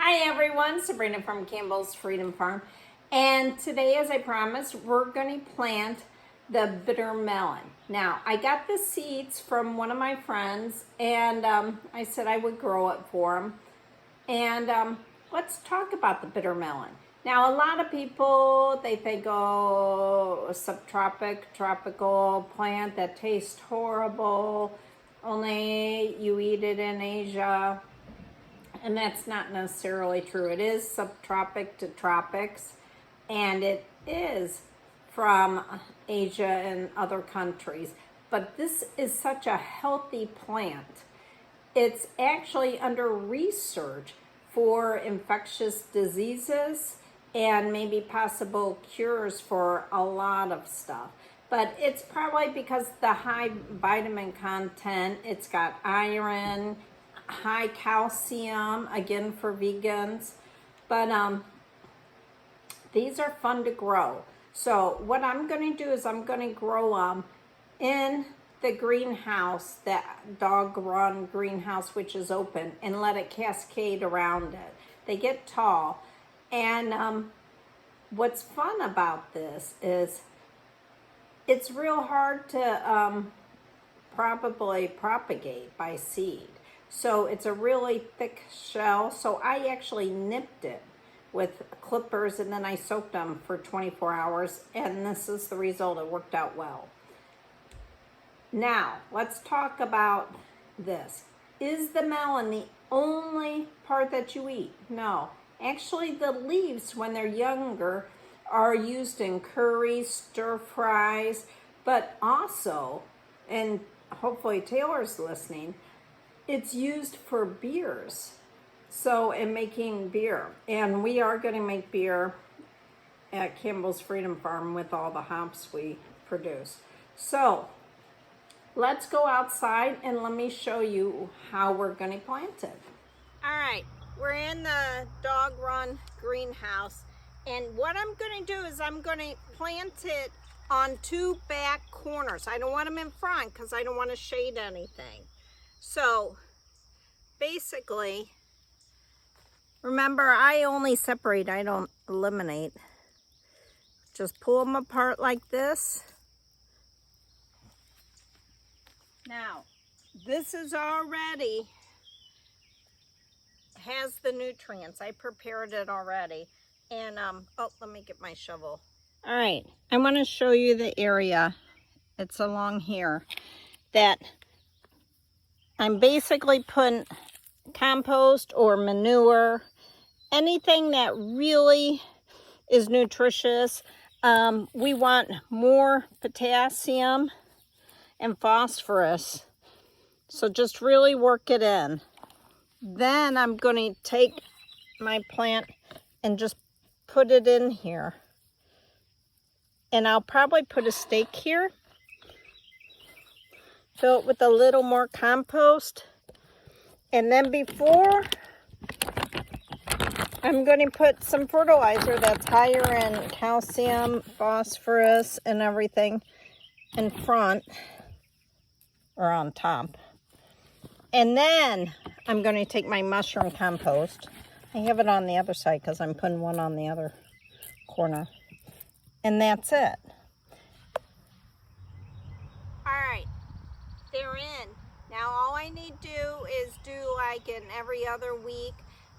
Hi everyone, Sabrina from Campbell's Freedom Farm. And today, as I promised, we're going to plant the bitter melon. Now, I got the seeds from one of my friends and I said I would grow it for him. And let's talk about the bitter melon. Now, a lot of people, they think, oh, a tropical plant that tastes horrible, only you eat it in Asia. And that's not necessarily true. It is subtropic to tropics, and it is from Asia and other countries. But this is such a healthy plant. It's actually under research for infectious diseases and maybe possible cures for a lot of stuff. But it's probably because the high vitamin content, it's got iron, high calcium, again for vegans, but these are fun to grow. So what I'm going to do is I'm going to grow them in the greenhouse, that dog run greenhouse which is open, and let it cascade around it. They get tall, and what's fun about this is it's real hard to probably propagate by seed. So it's a really thick shell. So I actually nipped it with clippers and then I soaked them for 24 hours. And this is the result. It worked out well. Now, let's talk about this. Is the melon the only part that you eat? No. Actually, the leaves, when they're younger, are used in curries, stir fries, but also, and hopefully Taylor's listening, it's used for beers. So, in making beer. And we are going to make beer at Campbell's Freedom Farm with all the hops we produce. So, let's go outside and let me show you how we're going to plant it. All right, we're in the dog run greenhouse. And what I'm going to do is I'm going to plant it on two back corners. I don't want them in front because I don't want to shade anything. So basically, remember, I only separate, I don't eliminate. Just pull them apart like this. Now, this is already, has the nutrients. I prepared it already. And, oh, let me get my shovel. All right, I want to show you the area. It's along here that I'm basically putting compost or manure, anything that really is nutritious. We want more potassium and phosphorus, so just really work it in. Then I'm going to take my plant and just put it in here, and I'll probably put a stake here, fill it with a little more compost. And then before, I'm going to put some fertilizer that's higher in calcium, phosphorus, and everything in front or on top. And then I'm going to take my mushroom compost. I have it on the other side because I'm putting one on the other corner. And that's it. All right, they're in. Now all I need to do is do like an every other week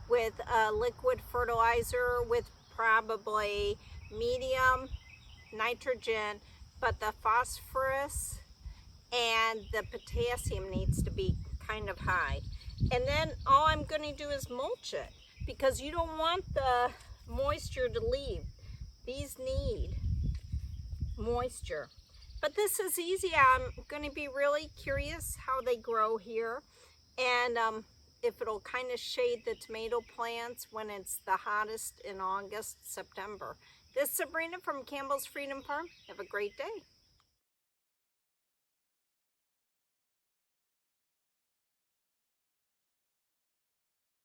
with a liquid fertilizer with probably medium nitrogen, but the phosphorus and the potassium needs to be kind of high. And then all I'm going to do is mulch it because you don't want the moisture to leave. These need moisture. But this is easy. I'm going to be really curious how they grow here, and if it'll kind of shade the tomato plants when it's the hottest in August, September. This is Sabrina from Campbell's Freedom Farm. Have a great day.